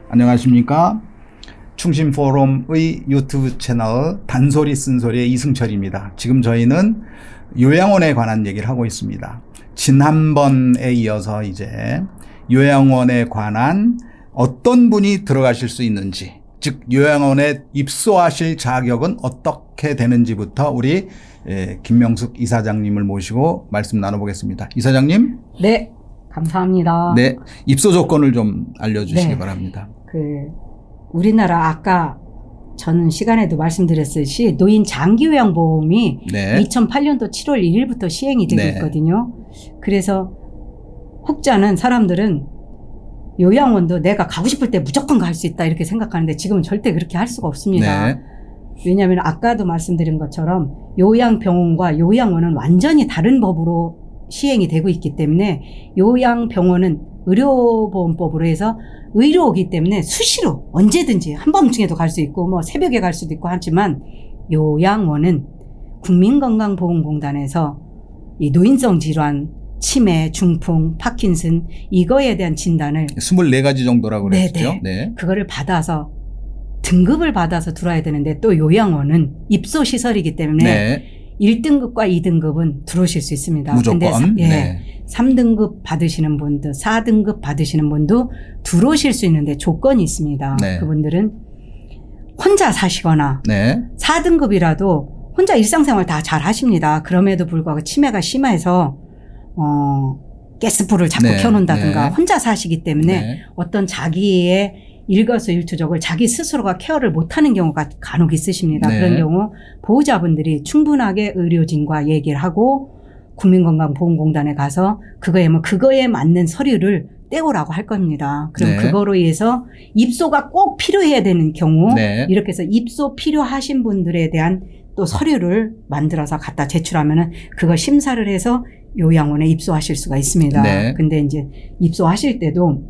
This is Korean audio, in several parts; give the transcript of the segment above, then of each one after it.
안녕하십니까. 충신포럼의 유튜브 채널 단소리 쓴소리의 이승철입니다. 지금 저희는 요양원에 관한 얘기를 하고 있습니다. 지난번에 이어서 이제 요양원에 관한 어떤 분이 들어가실 수 있는지, 즉 요양원에 입소하실 자격은 어떻게 되는지부터 우리 김명숙 이사장님을 모시고 말씀 나눠보겠습니다. 이사장님. 네, 감사합니다. 네, 입소 조건을 좀 알려주시기 네. 바랍니다. 우리나라 아까 전 시간에도 말씀드렸듯이 노인 장기요양보험이 네. 2008년도 7월 1일부터 시행이 되고 네. 있거든요. 그래서 혹자는 사람들은 요양원도 내가 가고 싶을 때 무조건 갈 수 있다 이렇게 생각하는데 지금은 절대 그렇게 할 수가 없습니다. 네. 왜냐하면 아까도 말씀드린 것처럼 요양병원과 요양원은 완전히 다른 법으로 시행이 되고 있기 때문에 요양병원은 의료보험법으로 해서 의료이기 때문에 수시로 언제든지 한밤중에도 갈 수 있고 뭐 새벽에 갈 수도 있고 하지만 요양원은 국민건강보험공단에서 이 노인성 질환, 치매, 중풍, 파킨슨 이거에 대한 진단을 24가지 정도라고 그랬죠. 네. 그거를 받아서 등급을 받아서 들어와야 되는데 또 요양원은 입소시설이기 때문에 네. 1등급과 2등급은 들어오실 수 있습니다. 무조건. 근데 네. 3등급 받으시는 분들, 4등급 받으시는 분도 들어오실 수 있는데 조건이 있습니다. 네. 그분들은 혼자 사시거나 네. 4등급이라도 혼자 일상생활 다 잘 하십니다. 그럼에도 불구하고 치매가 심해서 가스불을 자꾸 네. 켜놓는다든가 네. 혼자 사시기 때문에 네. 어떤 자기의 일거수일투족을 자기 스스로가 케어를 못하는 경우가 간혹 있으십니다. 네. 그런 경우 보호자분들이 충분하게 의료진과 얘기를 하고 국민건강보험공단에 가서 그거에 맞는 서류를 떼오라고 할 겁니다. 그럼 네. 그거로 인해서 입소가 꼭 필요해야 되는 경우 네. 이렇게 해서 입소 필요하신 분들에 대한 또 서류를 만들어서 갖다 제출하면은 그거 심사를 해서 요양원에 입소하실 수가 있습니다. 네. 근데 이제 입소하실 때도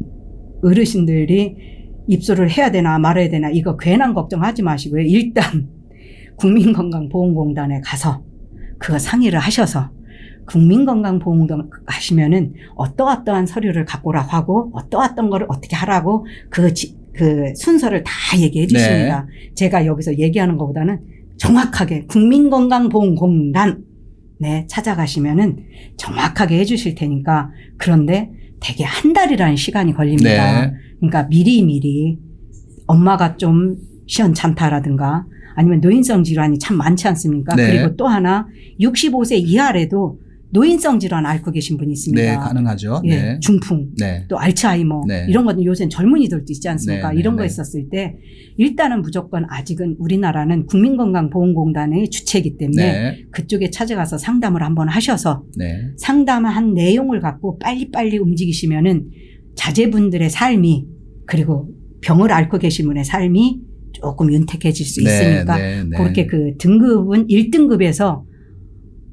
어르신들이 입소를 해야 되나 말아야 되나 이거 괜한 걱정하지 마시고요. 일단 국민건강보험공단에 가서 그거 상의를 하셔서 국민건강보험공단 가시면은 어떠한 서류를 갖고 오라고 하고 어떠한 거를 어떻게 하라고 그 순서를 다 얘기해 주십니다. 제가 여기서 얘기하는 것보다는 정확하게 국민건강보험공단 찾아가시면은 정확하게 해 주실 테니까 그런데 대개 한 달이라는 시간이 걸립니다. 네. 그러니까 미리미리 엄마가 좀 시원찮다라든가 아니면 노인성 질환이 참 많지 않습니까? 네. 그리고 또 하나 65세 이하래도 노인성 질환 앓고 계신 분이 있습니다. 네, 가능하죠. 예, 네. 중풍, 네. 또 알츠하이머 네. 이런 거는 요새는 젊은이들도 있지 않습니까? 네, 이런 네, 거 네. 있었을 때 일단은 무조건 아직은 우리나라는 국민건강보험공단의 주체이기 때문에 네. 그쪽에 찾아가서 상담을 한번 하셔서 네. 상담한 내용을 갖고 빨리빨리 움직이시면은 자제분들의 삶이 그리고 병을 앓고 계신 분의 삶이 조금 윤택해질 수 있으니까 네, 네. 그렇게 그 등급은 1등급에서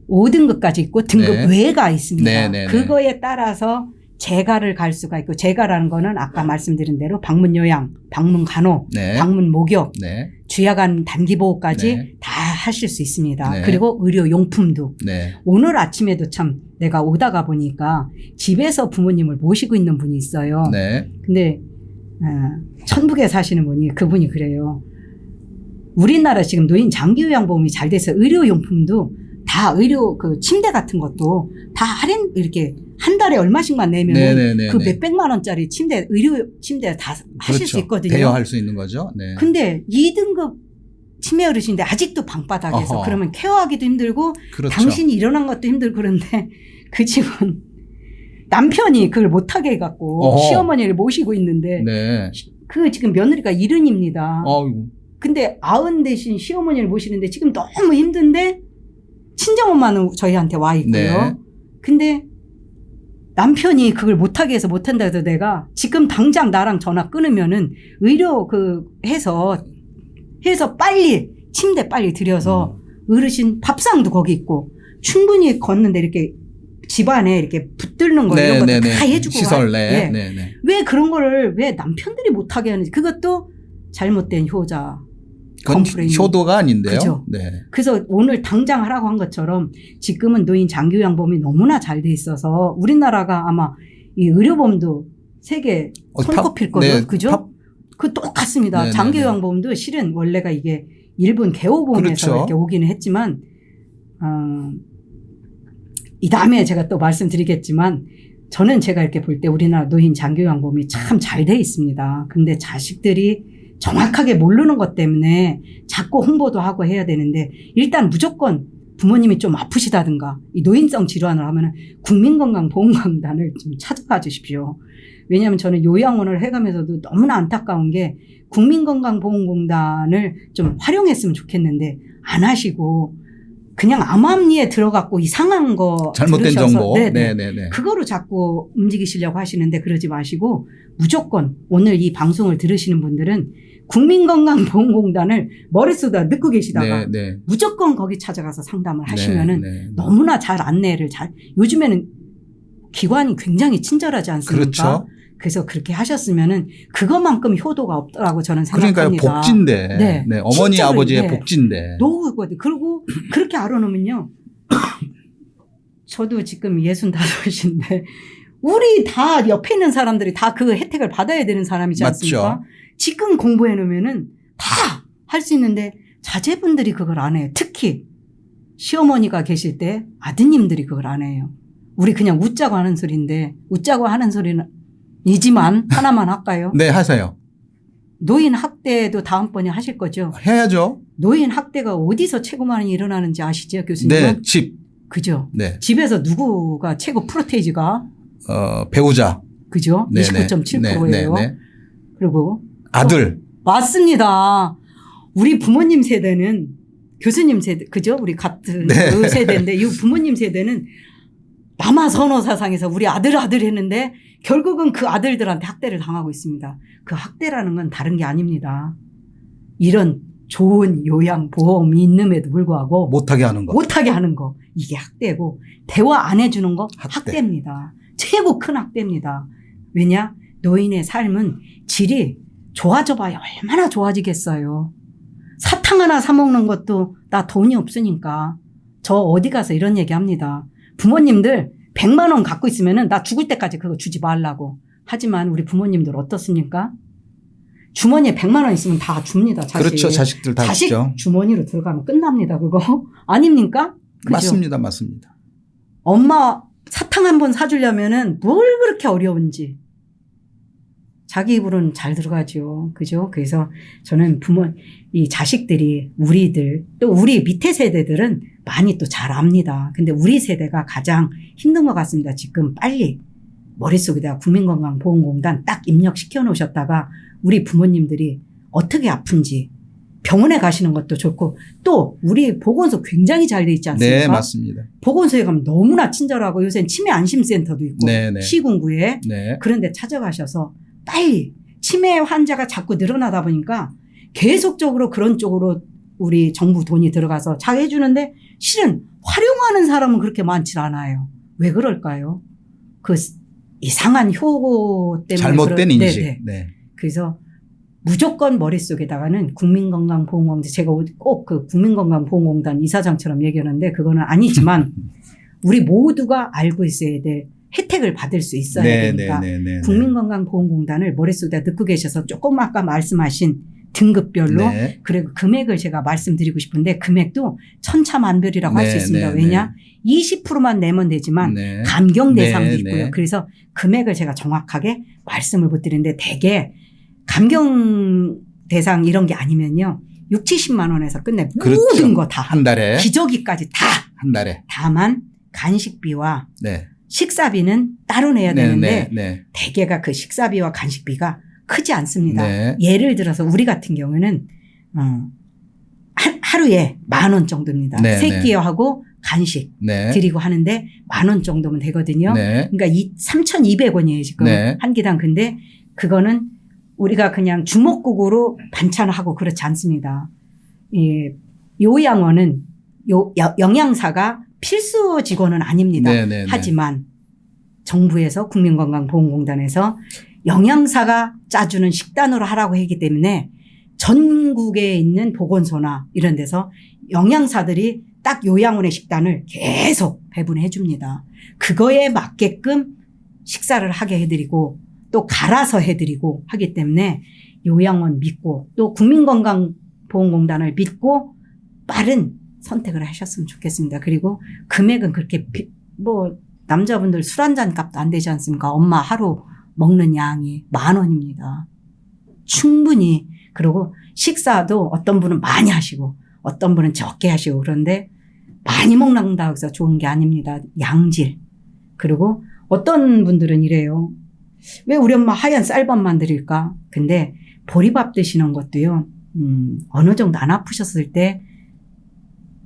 5등급까지 있고 등급 네. 외가 있습니다. 네, 네, 네. 그거에 따라서 재가를 갈 수가 있고 재가라는 거는 아까 말씀드린 대로 방문요양, 방문간호, 네. 방문목욕, 네. 주야간 단기보호까지 네. 다 하실 수 있습니다. 네. 그리고 의료용품도 네. 오늘 아침에도 참 내가 오다가 보니까 집에서 부모님을 모시고 있는 분이 있어요. 네. 근데 천북에 사시는 분이 그분이 그래요. 우리나라 지금 노인 장기요양보험이 잘 돼서 의료용품도 다 의료 그 침대 같은 것도 다 할인 이렇게 한 달에 얼마씩만 내면 네네네. 그 몇백만 원짜리 침대 의료 침대 다 하실 수 있거든요. 대여할 수 있는 거죠. 네. 근데 2등급 치매 어르신인데 아직도 방바닥에서 어허. 그러면 케어하기도 힘들고 그렇죠. 당신이 일어난 것도 힘들고 그런데 그 집은 남편이 그걸 못하게 해갖고 어허. 시어머니를 모시고 있는데 네. 그 지금 며느리가 70입니다. 어이구. 근데 90 대신 시어머니를 모시는데 지금 너무 힘든데 친정엄마는 저희한테 와 있고요. 네. 근데 남편이 그걸 못하게 해서 못한다 해서 내가 지금 당장 나랑 전화 끊으면은 의료 해서 빨리 침대 빨리 들여서 어르신 밥상도 거기 있고 충분히 걷는데 이렇게 집안에 이렇게 붙들는 거 이런 것도 다 해주고 시설 네. 예. 네. 네. 왜 그런 거를 왜 남편들이 못하게 하는지 그것도 잘못된 효자 그건 컴플레인. 효도가 아닌데요. 그죠? 네. 그래서 오늘 당장 하라고 한 것처럼 지금은 노인 장기요양보험이 너무나 잘 돼 있어서 우리나라가 아마 이 의료보험도 세계 손꼽힐 거죠. 네, 그죠? 그 똑같습니다. 네네네. 장기요양보험도 실은 원래가 이게 일본 개호보험에서 그렇죠. 이렇게 오기는 했지만 이 다음에 제가 또 말씀드리겠지만 저는 제가 이렇게 볼 때 우리나라 노인 장기요양보험이 참 잘 돼 있습니다. 근데 자식들이 정확하게 모르는 것 때문에 자꾸 홍보도 하고 해야 되는데 일단 무조건 부모님이 좀 아프시다든가 이 노인성 질환을 하면은 국민건강보험공단을 좀 찾아가 주십시오. 왜냐하면 저는 요양원을 해가면서도 너무나 안타까운 게 국민건강보험공단을 좀 활용했으면 좋겠는데 안 하시고 그냥 암암리에 들어갔고 이상한 거 잘못된 들으셔서 정보. 네네. 네네네. 그거로 자꾸 움직이시려고 하시는데 그러지 마시고 무조건 오늘 이 방송을 들으시는 분들은 국민건강보험공단을 머릿속에 넣고 계시다가 네. 무조건 거기 찾아가서 상담을 하시면은 네. 너무나 잘 안내를 요즘에는 기관이 굉장히 친절하지 않습니까? 그렇죠. 그래서 그렇게 하셨으면은 그것만큼 효도가 없더라고 저는 그러니까요. 생각합니다. 복지인데. 네. 네. 어머니 진짜로, 아버지의 네. 복지인데. 노후거든. 그리고 그렇게 알아놓으면요. 저도 지금 65인데 우리 다 옆에 있는 사람들이 다 그 혜택을 받아야 되는 사람이지 않습니까? 맞죠. 지금 공부해 놓으면은 다 할 수 있는데 자제분들이 그걸 안 해요. 특히 시어머니가 계실 때 아드님들이 그걸 안 해요. 우리 그냥 웃자고 하는 소리인데 웃자고 하는 소리는 이지만 하나만 할까요? 네, 하세요. 노인 학대도 다음번에 하실 거죠? 해야죠. 노인 학대가 어디서 최고 많이 일어나는지 아시죠, 교수님? 네, 집. 그죠? 네. 집에서 누구가 최고 프로테이지가? 배우자. 그죠? 네네. 29.7%예요. 네네. 그리고 아들. 맞습니다. 우리 부모님 세대는 교수님 세대, 그죠? 우리 같은 네. 그 세대인데 이 부모님 세대는 남아선호사상에서 우리 아들 했는데 결국은 그 아들들한테 학대를 당하고 있습니다. 그 학대라는 건 다른 게 아닙니다. 이런 좋은 요양보험이 있음에도 불구하고 못하게 하는 거. 못하게 하는 거 이게 학대고 대화 안 해주는 거 학대. 학대입니다. 최고 큰 학대입니다. 왜냐? 노인의 삶은 질이 좋아져봐야 얼마나 좋아지겠어요. 사탕 하나 사 먹는 것도 나 돈이 없으니까 저 어디 가서 이런 얘기합니다. 부모님들 100만 원 갖고 있으면은 나 죽을 때까지 그거 주지 말라고. 하지만 우리 부모님들 어떻습니까? 주머니에 100만 원 있으면 다 줍니다. 자식. 그렇죠. 자식들 다 자식 주죠. 주머니로 들어가면 끝납니다. 그거 아닙니까? 그죠? 맞습니다. 엄마 사탕 한 번 사주려면은 뭘 그렇게 어려운지 자기 입으로는 잘 들어가죠. 그죠? 그래서 저는 이 자식들이 우리들 또 우리 밑에 세대들은 많이 또 잘 압니다. 근데 우리 세대가 가장 힘든 것 같습니다. 지금 빨리 머릿속에다가 국민건강보험공단 딱 입력시켜 놓으셨다가 우리 부모님들이 어떻게 아픈지 병원에 가시는 것도 좋고 또 우리 보건소 굉장히 잘 돼 있지 않습니까? 네, 맞습니다. 보건소에 가면 너무나 친절하고 요새는 치매 안심센터도 있고 네네. 시군구에 네. 그런데 찾아가셔서 빨리 치매 환자가 자꾸 늘어나다 보니까 계속적으로 그런 쪽으로 우리 정부 돈이 들어가서 잘 해주는데 실은 활용하는 사람은 그렇게 많지 않아요. 왜 그럴까요? 그 이상한 효고 때문에 잘못된 인식. 네네. 네. 그래서 무조건 머릿속에다가는 국민건강보험공단 제가 꼭 그 국민건강보험공단 이사장처럼 얘기하는데 그거는 아니지만 우리 모두가 알고 있어야 될 혜택을 받을 수 있어야 되니까 국민건강보험공단을 머릿속에 넣고 계셔서 조금 아까 말씀하신 등급별로 네. 그리고 금액을 제가 말씀드리고 싶은데 금액도 천차만별이라고 할 수 있습니다. 왜냐? 20%만 내면 되지만 네. 감경 대상도 네, 있고요. 네. 그래서 금액을 제가 정확하게 말씀을 못 드리는데 대개 감경 대상 이런 게 아니면요. 6, 70만 원에서 끝내 그렇죠. 모든 거 다. 한 달에. 기저귀까지 다. 한 달에. 다만 간식비와 네. 식사비는 따로 내야 되는데 네. 대개가 그 식사비와 간식비가 크지 않습니다. 네. 예를 들어서 우리 같은 경우는 하루에 10,000원 정도입니다. 네, 새끼하고 간식 네. 드리고 하는데 10,000원 정도면 되거든요. 네. 그러니까 3,200원이에요 지금 네. 한 끼당. 근데 그거는 우리가 그냥 주먹국으로 반찬을 하고 그렇지 않습니다. 이 요양원은 영양사가 필수 직원은 아닙니다. 네. 하지만 정부에서 국민건강보험공단에서 영양사가 짜주는 식단으로 하라고 했기 때문에 전국에 있는 보건소나 이런 데서 영양사들이 딱 요양원의 식단을 계속 배분해 줍니다. 그거에 맞게끔 식사를 하게 해드리고 또 갈아서 해드리고 하기 때문에 요양원 믿고 또 국민건강보험공단을 믿고 빠른 선택을 하셨으면 좋겠습니다. 그리고 금액은 그렇게 남자분들 술 한 잔 값도 안 되지 않습니까? 엄마 하루 먹는 양이 10,000원입니다. 충분히. 그리고 식사도 어떤 분은 많이 하시고 어떤 분은 적게 하시고 그런데 많이 먹는다고 해서 좋은 게 아닙니다. 양질. 그리고 어떤 분들은 이래요. 왜 우리 엄마 하얀 쌀밥만 드릴까? 근데 보리밥 드시는 것도요. 어느 정도 안 아프셨을 때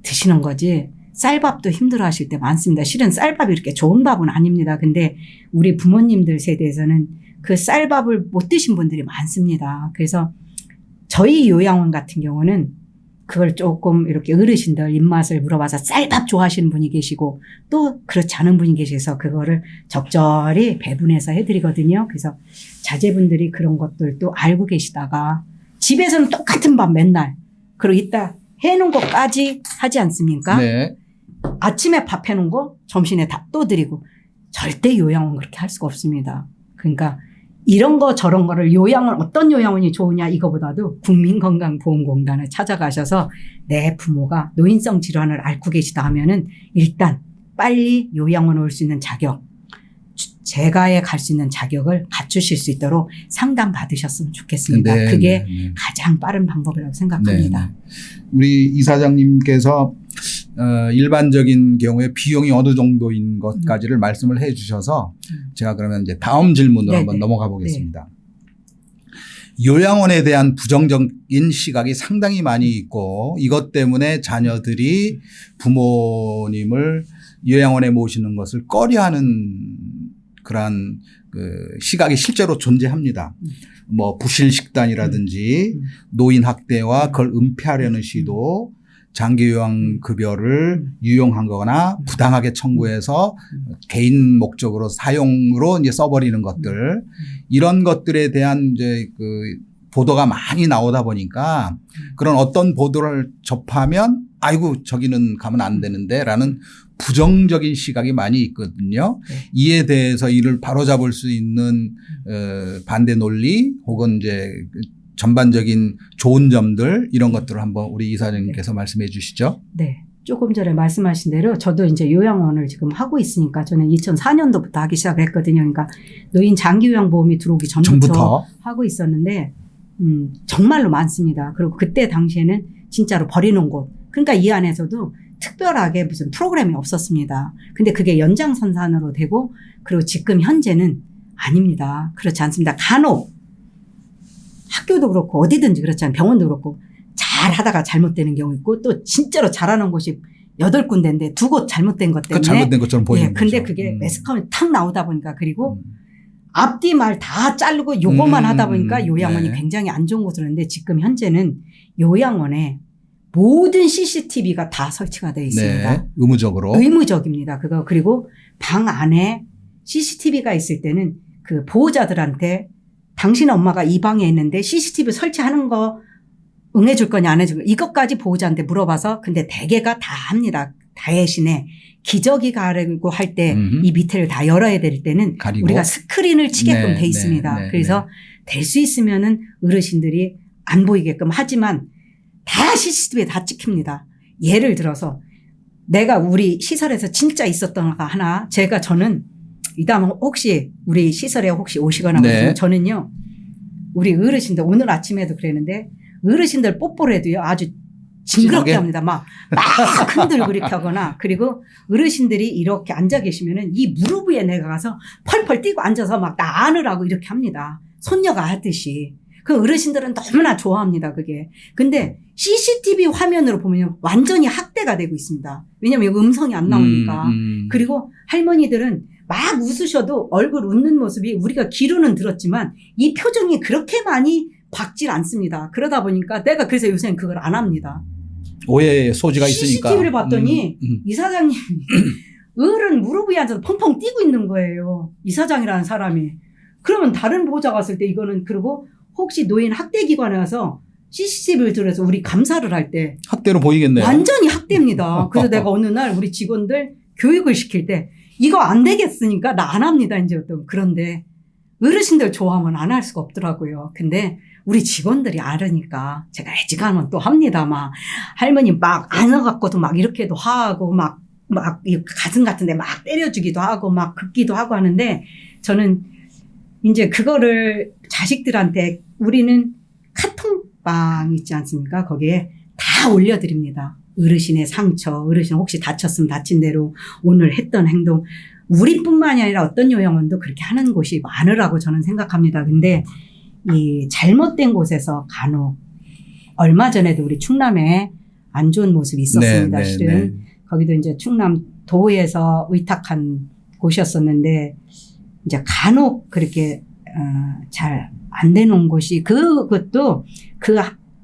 드시는 거지 쌀밥도 힘들어 하실 때 많습니다. 실은 쌀밥이 이렇게 좋은 밥은 아닙니다. 근데 우리 부모님들 세대에서는 그 쌀밥을 못 드신 분들이 많습니다. 그래서 저희 요양원 같은 경우는 그걸 조금 이렇게 어르신들 입맛을 물어봐서 쌀밥 좋아하시는 분이 계시고 또 그렇지 않은 분이 계셔서 그거를 적절히 배분해서 해드리거든요. 그래서 자제분들이 그런 것들도 알고 계시다가 집에서는 똑같은 밥 맨날 그리고 이따 해놓은 것까지 하지 않습니까? 네. 아침에 밥 해놓은 거 점심에 다 또 드리고 절대 요양원 그렇게 할 수가 없습니다. 그러니까 이런 거 저런 거를 요양원 어떤 요양원이 좋으냐 이거보다도 국민건강보험공단을 찾아가셔서 내 부모가 노인성 질환을 앓고 계시다 하면은 일단 빨리 요양원 올 수 있는 자격 재가에 갈 수 있는 자격을 갖추실 수 있도록 상담 받으셨으면 좋겠습니다. 네, 그게 네. 가장 빠른 방법이라고 생각합니다. 네. 우리 이사장님께서 일반적인 경우에 비용이 어느 정도인 것까지를 말씀을 해 주셔서 제가 그러면 이제 다음 질문으로 네네. 한번 넘어가 보겠습니다. 요양원에 대한 부정적인 시각이 상당히 많이 있고 이것 때문에 자녀들이 부모님을 요양원에 모시는 것을 꺼려하는 그러한 그 시각이 실제로 존재합니다. 뭐 부실 식단이라든지 노인 학대와 그걸 은폐하려는 시도 장기 요양 급여를 유용한 거나 부당하게 청구해서 개인 목적으로 사용으로 이제 써버리는 것들 이런 것들에 대한 이제 그 보도가 많이 나오다 보니까 그런 어떤 보도를 접하면 아이고 저기는 가면 안 되는데라는 부정적인 시각이 많이 있거든요. 이에 대해서 이를 바로잡을 수 있는 반대 논리 혹은 이제 전반적인 좋은 점들 이런 것들을 한번 우리 이사장님께서 말씀해 주시죠. 네. 조금 전에 말씀하신 대로 저도 이제 요양원을 지금 하고 있으니까 저는 2004년도부터 하기 시작을 했거든요. 그러니까 노인 장기요양보험이 들어오기 전부터 하고 있었는데 정말로 많습니다. 그리고 그때 당시에는 진짜로 버리는 곳. 그러니까 이 안에서도 특별하게 무슨 프로그램이 없었습니다. 근데 그게 연장선상으로 되고 그리고 지금 현재는 아닙니다. 그렇지 않습니다. 간혹 학교도 그렇고 어디든지 그렇잖아요. 병원도 그렇고 잘 하다가 잘못되는 경우 있고 또 진짜로 잘하는 곳이 8군데인데 2곳 잘못된 것 때문에. 잘못된 것처럼 보이는 거죠. 근데 그게 매스컴에 탁 나오다 보니까 그리고 앞뒤 말 다 자르고 요것만 하다 보니까 요양원이 굉장히 안 좋은 곳으로 했는데 지금 현재는 요양원에 모든 CCTV가 다 설치가 되어 있습니다. 네, 의무적으로. 의무적입니다. 그거 그리고 방 안에 CCTV가 있을 때는 그 보호자들한테 당신 엄마가 이 방에 있는데 CCTV 설치하는 거 응해줄 거냐 안 해줄 거냐 이것까지 보호자한테 물어봐서 근데 대개가 다 합니다. 대신에 기저귀 가리고 할 때 이 밑에를 다 열어야 될 때는 가리고. 우리가 스크린을 치게끔 돼 있습니다. 그래서 될 수 있으면은 어르신들이 안 보이게끔 하지만 다 CCTV에 다 찍힙니다. 예를 들어서 내가 우리 시설에서 진짜 있었던 거 하나 저는 이다음 혹시 우리 시설에 혹시 오시거나 네. 저는요 우리 어르신들 오늘 아침에도 그랬는데 어르신들 뽀뽀를 해도요 아주 징그럽게 합니다. 막 흔들고 이렇게 하거나 그리고 어르신들이 이렇게 앉아 계시면은 이 무릎 위에 내가 가서 펄펄 뛰고 앉아서 막 나 안으라고 이렇게 합니다. 손녀가 하듯이. 그 어르신들은 너무나 좋아합니다. 그게. 근데 CCTV 화면으로 보면 완전히 학대가 되고 있습니다. 왜냐하면 여기 음성이 안 나오니까. 그리고 할머니들은 막 웃으셔도 얼굴 웃는 모습이 우리가 귀로는 들었지만 이 표정이 그렇게 많이 박질 않습니다. 그러다 보니까 내가 그래서 요새는 그걸 안 합니다. 오해의 소지가 있으니까. CCTV를 봤더니 이사장님이 어른 무릎 위에 앉아서 펑펑 뛰고 있는 거예요. 이사장이라는 사람이. 그러면 다른 보호자 갔을 때 이거는 그리고 혹시 노인 학대기관에 와서 CCTV를 들어서 우리 감사를 할 때 학대로 보이겠네요. 완전히 학대입니다. 그래서 내가 어느 날 우리 직원들 교육을 시킬 때 이거 안 되겠으니까 나 안 합니다. 이제 그런데 어르신들 좋아하면 안 할 수가 없더라고요. 근데 우리 직원들이 알으니까 제가 애지간하면 또 합니다. 막 할머니 막 안아갖고도 막 이렇게도 하고 막 이 가슴 같은데 막 때려주기도 하고 막 긁기도 하고 하는데 저는 이제 그거를 자식들한테 우리는 카톡방 있지 않습니까? 거기에 다 올려드립니다. 어르신의 상처, 어르신 혹시 다쳤으면 다친 대로 오늘 했던 행동. 우리뿐만이 아니라 어떤 요양원도 그렇게 하는 곳이 많으라고 저는 생각합니다. 근데 이 잘못된 곳에서 간혹 얼마 전에도 우리 충남에 안 좋은 모습이 있었습니다. 실은 거기도 이제 충남 도에서 의탁한 곳이었었는데 이제 간혹 그렇게 잘 안 되는 곳이 그것도 그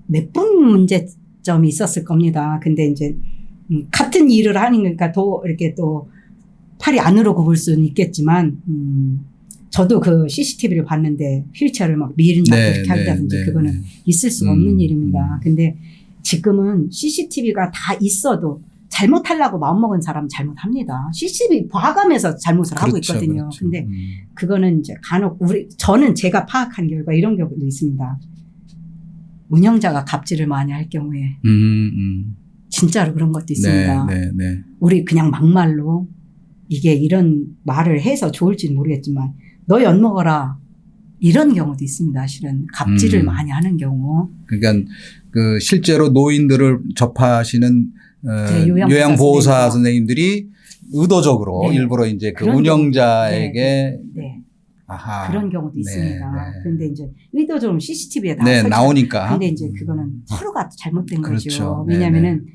몇 분 문제점이 있었을 겁니다. 근데 이제 같은 일을 하니까 더 이렇게 또 팔이 안으로 굽을 수는 있겠지만 저도 그 CCTV를 봤는데 휠체어를 막 밀린다고 이렇게 한다든지 그거는 있을 수가 없는 일입니다. 근데 지금은 CCTV가 다 있어도 잘못하려고 마음먹은 사람은 잘못합니다. CCTV 봐가면서 잘못을 하고 있거든요. 근데 그거는 이제 간혹 저는 제가 파악한 결과 이런 경우도 있습니다. 운영자가 갑질을 많이 할 경우에 진짜로 그런 것도 있습니다. 우리 그냥 막말로 이게 이런 말을 해서 좋을지는 모르겠지만 너 엿먹어라 이런 경우도 있습니다. 실은 갑질을 많이 하는 경우. 그러니까 그 실제로 노인들을 접하시는 요양보호사 선생님들이 의도적으로 일부러 이제 그 운영자에게 아하. 그런 경우도 있습니다. 그런데 이제 의도적으로 CCTV에 다 나오니까. 근데 이제 그거는 서로가 잘못된 거죠. 왜냐하면은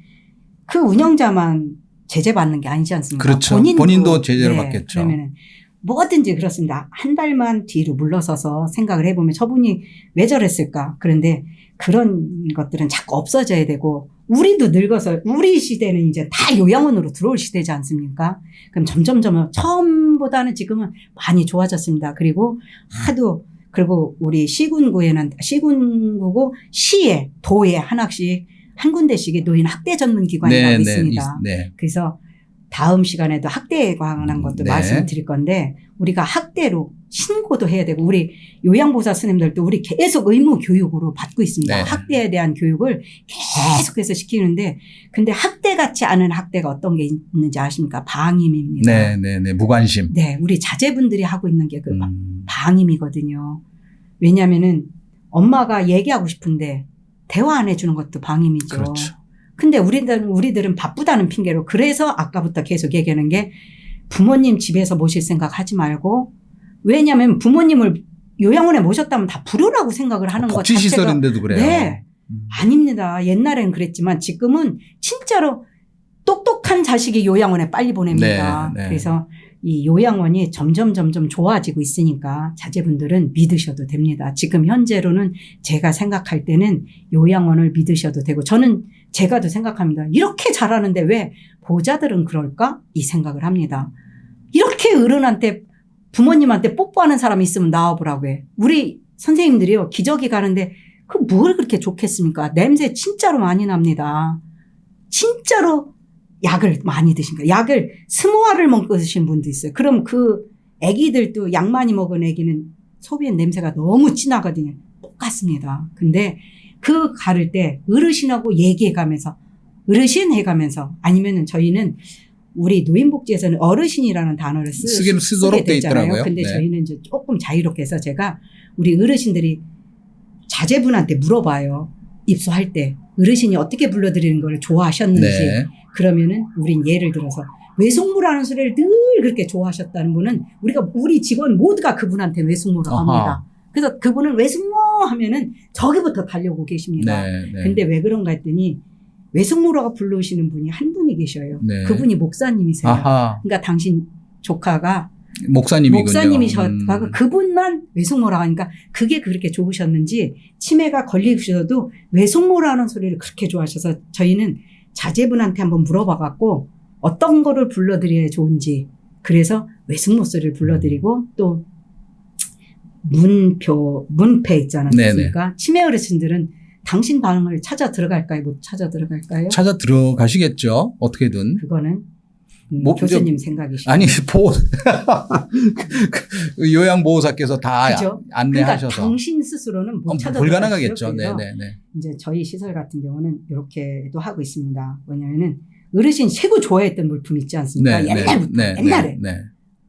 그 운영자만 제재받는 게 아니지 않습니까? 그렇죠. 본인도 제재를 받겠죠. 그러면은 뭐든지 그렇습니다. 한 발만 뒤로 물러서서 생각을 해보면 저분이 왜 저랬을까? 그런데 그런 것들은 자꾸 없어져야 되고 우리도 늙어서 우리 시대는 이제 다 요양원으로 들어올 시대지 않습니까? 그럼 점점 처음보다는 지금은 많이 좋아졌습니다. 그리고 그리고 우리 시군구고 시에 도에 하나씩 한 군데씩의 노인 학대 전문 기관이라고 있습니다. 그래서 다음 시간에도 학대에 관한 것도 말씀드릴 건데 우리가 학대로 신고도 해야 되고 우리 요양보호사 스님들도 우리 계속 의무 교육으로 받고 있습니다. 학대에 대한 교육을 계속해서 시키는데 근데 학대 같지 않은 학대가 어떤 게 있는지 아십니까? 방임입니다. 무관심. 우리 자제분들이 하고 있는 게 그 방임이거든요. 왜냐하면은 엄마가 얘기하고 싶은데 대화 안 해주는 것도 방임이죠. 그렇죠. 근데 우리들은 바쁘다는 핑계로 그래서 아까부터 계속 얘기하는 게 부모님 집에서 모실 생각 하지 말고 왜냐하면 부모님을 요양원에 모셨다면 다 불효라고 생각을 하는 것 자체가. 복지시설인데도 그래요. 네. 아닙니다. 옛날에는 그랬지만 지금은 진짜로 똑똑한 자식이 요양원에 빨리 보냅니다. 그래서 이 요양원이 점점 좋아지고 있으니까 자제분들은 믿으셔도 됩니다. 지금 현재로는 제가 생각할 때는 요양원을 믿으셔도 되고 저는 제가 더 생각합니다. 이렇게 잘하는데 왜 보호자들은 그럴까? 이 생각을 합니다. 이렇게 어른한테 부모님한테 뽀뽀하는 사람이 있으면 나와보라고 해. 우리 선생님들이요. 기저귀 가는데 그 뭘 그렇게 좋겠습니까? 냄새 진짜로 많이 납니다. 진짜로 약을 많이 드십니까? 약을 스모아를 먹으신 분도 있어요. 그럼 그 애기들도 약 많이 먹은 애기는 소변 냄새가 너무 진하거든요. 똑같습니다. 근데 그 가를 때 어르신하고 얘기해가면서 어르신 해가면서 아니면은 저희는 우리 노인복지에서는 어르신이라는 단어를 쓰도록 돼 있더라고요. 근데 저희는 이제 조금 자유롭게 해서 제가 우리 어르신들이 자제분한테 물어봐요. 입소할 때 어르신이 어떻게 불러드리는 걸 좋아하셨는지. 그러면은 우린 예를 들어서 외숙모라는 소리를 늘 그렇게 좋아하셨다는 분은 우리 직원 모두가 그분한테 외숙모라고 합니다. 그래서 그분은 외숙모 하면은 저기부터 달려오고 계십니다. 근데 왜 그런가 했더니 외숙모라고 부르시는 분이 한 분이 계셔요. 그분이 목사님이세요. 그러니까 당신 조카가 목사님이셨다가 그분만 외숙모라고 하니까 그게 그렇게 좋으셨는지 치매가 걸리셔도 외숙모라는 소리를 그렇게 좋아하셔서 저희는 자제분한테 한번 물어봐갖고 어떤 거를 불러드려야 좋은지 그래서 외숙모 소리를 불러드리고 또 문패 있지 않습니까? 치매 어르신들은 당신 방을 찾아 들어갈까요? 못 찾아 들어갈까요? 찾아 들어가시겠죠. 어떻게든. 그거는 뭐, 교수님 생각이시죠. 아니 그 요양보호사께서 다 그죠? 안내하셔서 그러니까 당신 스스로는 못 찾아 불가능하겠죠. 들어가시죠. 그래서 네네네. 이제 저희 시설 같은 경우는 이렇게도 하고 있습니다. 뭐냐면은 어르신이 최고 좋아했던 물품 있지 않습니까? 옛날부터 옛날에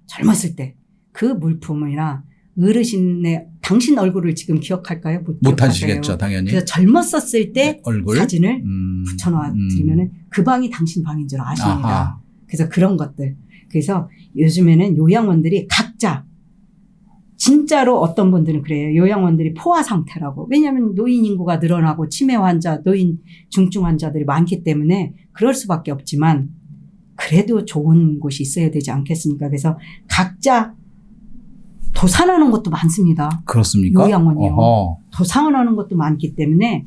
젊었을 때 그 물품이나 어르신의 당신 얼굴을 지금 기억할까요? 못 하시겠죠, 당연히. 그래서 젊었었을 때 얼굴 사진을 붙여놔 드리면은 그 방이 당신 방인 줄 아십니다. 아하. 그래서 그런 것들. 그래서 요즘에는 요양원들이 각자 진짜로 어떤 분들은 그래요. 요양원들이 포화 상태라고. 왜냐하면 노인 인구가 늘어나고 치매 환자, 노인 중증 환자들이 많기 때문에 그럴 수밖에 없지만 그래도 좋은 곳이 있어야 되지 않겠습니까? 그래서 각자 도산하는 것도 많습니다. 그렇습니까? 요양원이요. 어허. 도산하는 것도 많기 때문에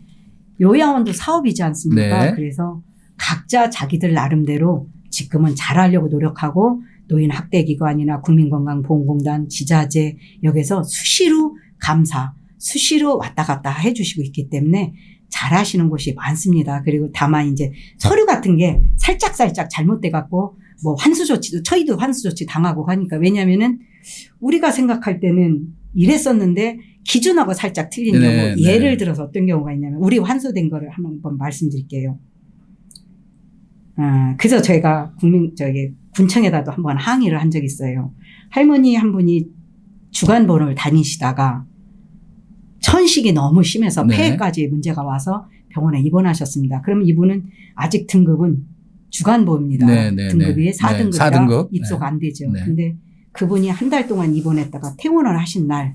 요양원도 사업이지 않습니까? 네. 그래서 각자 자기들 나름대로 지금은 잘하려고 노력하고 노인 학대기관이나 국민건강보험공단, 지자재 여기서 수시로 감사, 수시로 왔다 갔다 해주시고 있기 때문에 잘하시는 곳이 많습니다. 그리고 다만 이제 서류 같은 게 살짝 잘못돼 갖고 뭐 환수조치도 저희도 환수조치 당하고 하니까 왜냐면은 우리가 생각할 때는 이랬었는데 기준하고 살짝 틀린 경우 예를 들어서 어떤 경우가 있냐면 우리 환수된 거를 한번 말씀드릴게요. 그래서 저희가 군청에다도 한번 항의를 한 적이 있어요. 할머니 한 분이 주간보험을 다니시다가 천식이 너무 심해서 폐까지 문제가 와서 병원에 입원하셨습니다. 그럼 이분은 아직 등급은 주간보험입니다. 등급이 4등급이라 4등급. 입소가 안 되죠. 근데 그분이 한 달 동안 입원했다가 퇴원을 하신 날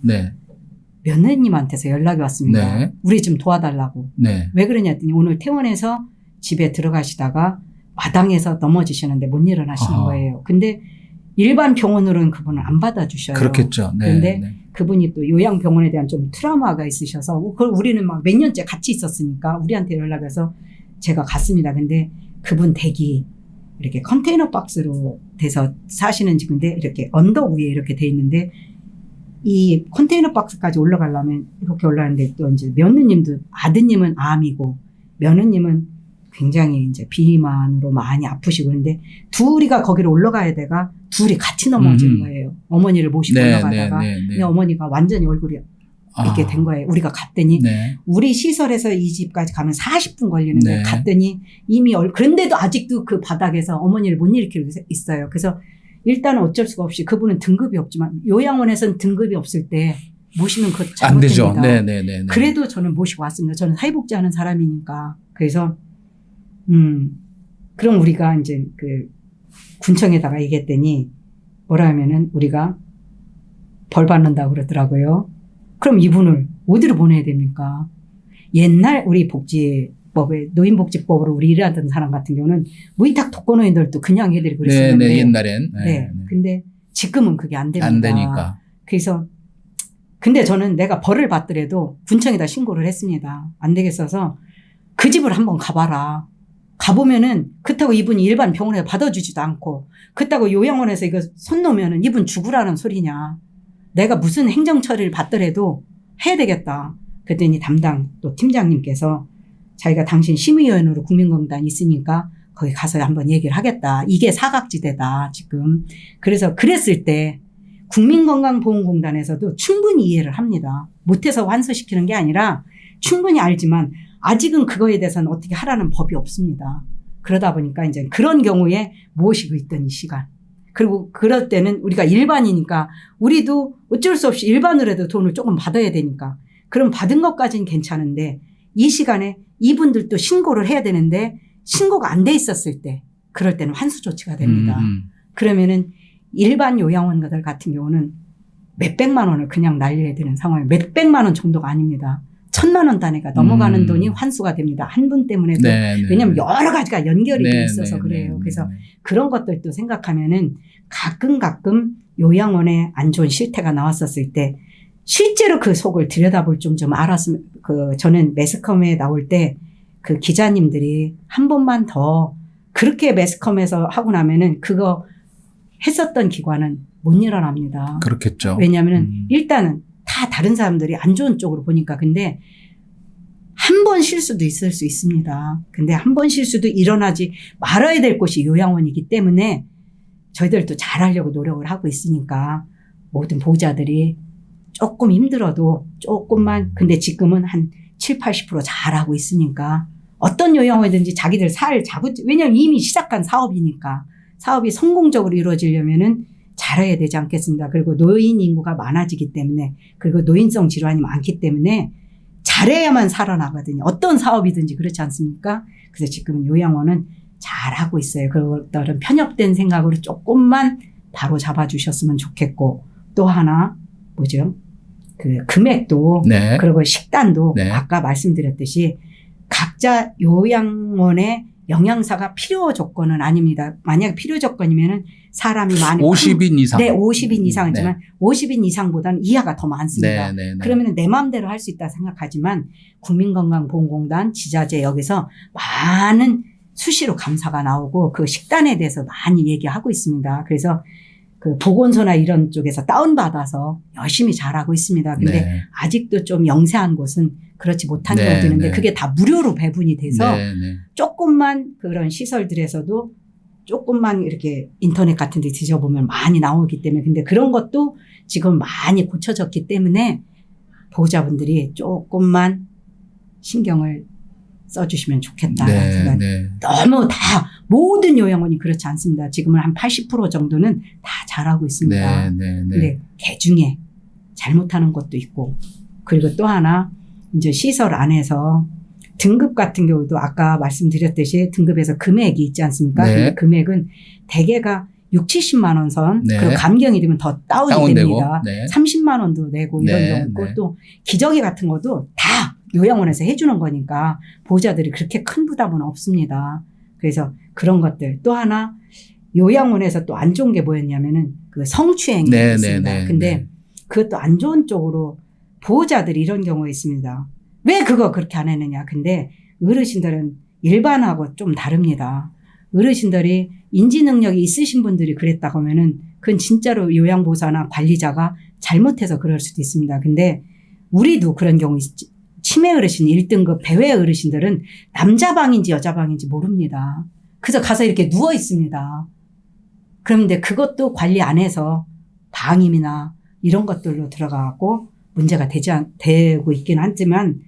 며느님한테서 연락이 왔습니다. 우리 좀 도와달라고. 왜 그러냐 했더니 오늘 퇴원해서 집에 들어가시다가 마당에서 넘어지시는데 못 일어나시는 거예요. 근데 일반 병원으로는 그분을 안 받아주셔요. 그렇겠죠. 그런데 그분이 또 요양병원에 대한 좀 트라우마가 있으셔서 그걸 우리는 막 몇 년째 같이 있었으니까 우리한테 연락해서 제가 갔습니다. 근데 그분 댁이 이렇게 컨테이너 박스로 돼서 사시는 집인데 이렇게 언덕 위에 이렇게 돼 있는데 이 컨테이너 박스까지 올라가려면 이렇게 올라가는데 또 이제 며느님도 아드님은 암이고 며느님은 굉장히 이제 비만으로 많이 아프시고 그런데 둘이가 거기를 올라가야 돼가 둘이 같이 넘어지는 거예요. 어머니를 모시고 올라가다가 근데 어머니가 완전히 얼굴이 이렇게 된 거예요. 우리가 갔더니 우리 시설에서 이 집까지 가면 40분 걸리는데 갔더니 이미 그런데도 아직도 그 바닥에서 어머니를 못 일으키고 있어요. 그래서 일단 어쩔 수가 없이 그분은 등급이 없지만 요양원에서는 등급이 없을 때 모시면 그거 안 되죠. 잘못됩니다. 그래도 저는 모시고 왔습니다. 저는 사회복지하는 사람이니까. 그래서 그럼 우리가 이제 그 군청에다가 얘기했더니 뭐라 하면은 우리가 벌 받는다고 그러더라고요. 그럼 이분을 어디로 보내야 됩니까? 옛날 우리 복지법에 노인복지법으로 우리 일하던 사람 같은 경우는 무위탁 독거노인들도 그냥 해드리고 그랬었는데 옛날엔. 근데 지금은 그게 안 됩니다. 안 되니까. 그래서 근데 저는 내가 벌을 받더라도 군청에다 신고를 했습니다. 안 되겠어서 그 집을 한번 가봐라. 가보면은 그렇다고 이분이 일반 병원에 받아주지도 않고 그렇다고 요양원에서 이거 손 놓으면은 이분 죽으라는 소리냐. 내가 무슨 행정 처리를 받더라도 해야 되겠다. 그랬더니 담당 또 팀장님께서 자기가 당신 심의위원으로 국민건강 있으니까 거기 가서 한번 얘기를 하겠다. 이게 사각지대다 지금. 그래서 그랬을 때 국민건강보험공단에서도 충분히 이해를 합니다. 못해서 환수시키는 게 아니라 충분히 알지만 아직은 그거에 대해서는 어떻게 하라는 법이 없습니다. 그러다 보니까 이제 그런 경우에 모시고 있던 이 시간. 그리고 그럴 때는 우리가 일반이니까 우리도 어쩔 수 없이 일반으로 해도 돈을 조금 받아야 되니까 그럼 받은 것까지는 괜찮은데 이 시간에 이분들도 신고를 해야 되는데 신고가 안 돼 있었을 때 그럴 때는 환수 조치가 됩니다. 그러면은 일반 요양원들 같은 경우는 몇백만 원을 그냥 날려야 되는 상황이에요. 몇백만 원 정도가 아닙니다. 1,000만 원 단위가 넘어가는 돈이 환수가 됩니다. 한 분 때문에도. 왜냐하면 여러 가지가 연결이 돼 있어서 그래요. 그래서 그런 것들도 생각하면은 가끔 요양원에 안 좋은 실태가 나왔었을 때 실제로 그 속을 들여다볼 좀 알았으면 저는 매스컴에 나올 때 그 기자님들이 한 번만 더 그렇게 매스컴에서 하고 나면은 그거 했었던 기관은 못 일어납니다. 그렇겠죠. 왜냐하면은 일단은 다 다른 사람들이 안 좋은 쪽으로 보니까 근데 한 번 실수도 있을 수 있습니다. 근데 한 번 실수도 일어나지 말아야 될 곳이 요양원이기 때문에 저희들도 잘하려고 노력을 하고 있으니까 모든 보호자들이 조금 힘들어도 조금만, 근데 지금은 한 7, 80% 잘하고 있으니까 어떤 요양원이든지 자기들 왜냐면 이미 시작한 사업이니까 사업이 성공적으로 이루어지려면은 잘해야 되지 않겠습니까? 그리고 노인 인구가 많아지기 때문에, 그리고 노인성 질환이 많기 때문에 잘해야만 살아나거든요. 어떤 사업이든지 그렇지 않습니까? 그래서 지금 요양원은 잘하고 있어요. 그것들은 편협된 생각으로 조금만 바로 잡아주셨으면 좋겠고, 또 하나 뭐죠? 그 금액도 네. 그리고 식단도 네. 아까 말씀드렸듯이 각자 요양원의 영양사가 필요 조건은 아닙니다. 만약에 필요 조건이면은 사람이 많이 50인 이상. 네, 50인 이상이지만 50인 이상보다는 이하가 더 많습니다. 네. 그러면 내 마음대로 할 수 있다 생각하지만 국민건강보험공단 지자체 여기서 많은 수시로 감사가 나오고 그 식단에 대해서 많이 얘기하고 있습니다. 그래서 그 보건소나 이런 쪽에서 다운받아서 열심히 잘하고 있습니다. 근데 네. 아직도 좀 영세한 곳은 그렇지 못한 네, 경우도 있는데 네. 그게 다 무료로 배분이 돼서 네. 조금만 그런 시설들에서도 조금만 이렇게 인터넷 같은 데 뒤져보면 많이 나오기 때문에, 근데 그런 것도 지금 많이 고쳐졌기 때문에 보호자분들이 조금만 신경을 써주시면 좋겠다. 네. 너무 다 모든 요양원이 그렇지 않습니다. 지금은 한 80% 정도는 다 잘하고 있습니다. 네. 근데 그 중에 잘못하는 것도 있고, 그리고 또 하나 이제 시설 안에서 등급 같은 경우도 아까 말씀드렸듯이 등급에서 금액이 있지 않습니까? 네. 근데 금액은 대개가 6, 70만 원 선, 네. 그리고 감경이 되면 더 다운이 됩니다. 네. 30만 원도 내고 이런 네, 경우 있고, 네. 또 기저귀 같은 것도 다 요양원에서 해주는 거니까 보호자들이 그렇게 큰 부담은 없습니다. 그래서 그런 것들. 또 하나 요양원에서 또 안 좋은 게 뭐였냐면은 그 성추행이 네, 있습니다. 네, 네, 근데 네. 그것도 안 좋은 쪽으로 보호자들이 이런 경우가 있습니다. 왜 그거 그렇게 안 했느냐. 근데 어르신들은 일반하고 좀 다릅니다. 어르신들이 인지 능력이 있으신 분들이 그랬다고 하면은 그건 진짜로 요양보호사나 관리자가 잘못해서 그럴 수도 있습니다. 근데 우리도 그런 경우 있지. 치매 어르신 1등급 배회 어르신들은 남자 방인지 여자 방인지 모릅니다. 그래서 가서 이렇게 누워 있습니다. 그런데 그것도 관리 안 해서 방임이나 이런 것들로 들어가고 문제가 되고 있긴 하지만,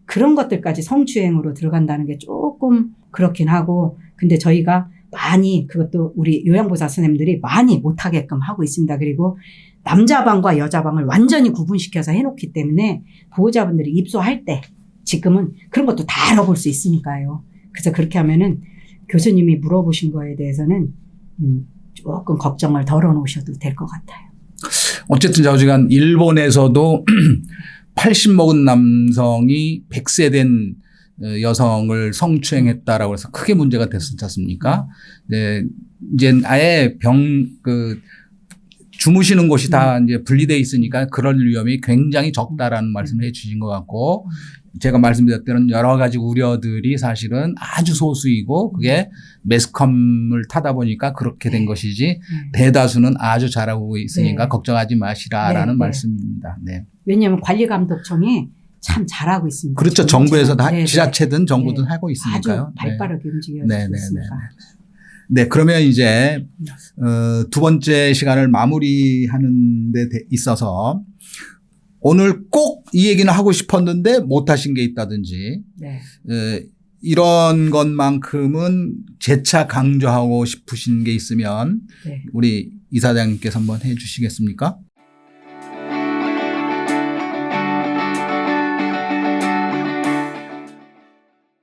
그런 것들까지 성추행으로 들어간다는 게 조금 그렇긴 하고, 근데 저희가 많이 그것도 우리 요양보호사 선생님들이 많이 못하게끔 하고 있습니다. 그리고 남자 방과 여자 방을 완전히 구분시켜서 해놓기 때문에 보호자분들이 입소할 때 지금은 그런 것도 다 알아볼 수 있으니까요. 그래서 그렇게 하면은 교수님이 물어보신 거에 대해서는 조금 걱정을 덜어놓으셔도 될 것 같아요. 어쨌든 좌우지간 일본에서도 80 먹은 남성이 100세 된 여성을 성추행했다라고 해서 크게 문제가 됐었지 않습니까? 네, 이제 아예 주무시는 곳이 다 이제 분리되어 있으니까 그럴 위험이 굉장히 적다라는 말씀을 해 주신 것 같고, 제가 말씀드렸던 여러 가지 우려들이 사실은 아주 소수이고 그게 매스컴을 타다 보니까 그렇게 된 것이지 대다수는 아주 잘하고 있으니까 네. 걱정하지 마시라라는 네. 말씀입니다. 네. 왜냐하면 관리감독청이 참 잘하고 있습니다. 그렇죠. 정부에서 다 네, 네. 지자체든 정부든 네. 하고 있으니까요. 아주 발빠르게 움직여주고 네. 있습니다. 네, 그러면 이제 두 번째 시간을 마무리하는 데 있어서 오늘 꼭 이 얘기는 하고 싶었는데 못 하신 게 있다든지 네. 이런 것만큼은 재차 강조하고 싶으신 게 있으면 네. 우리 이사장님께서 한번 해 주시겠습니까?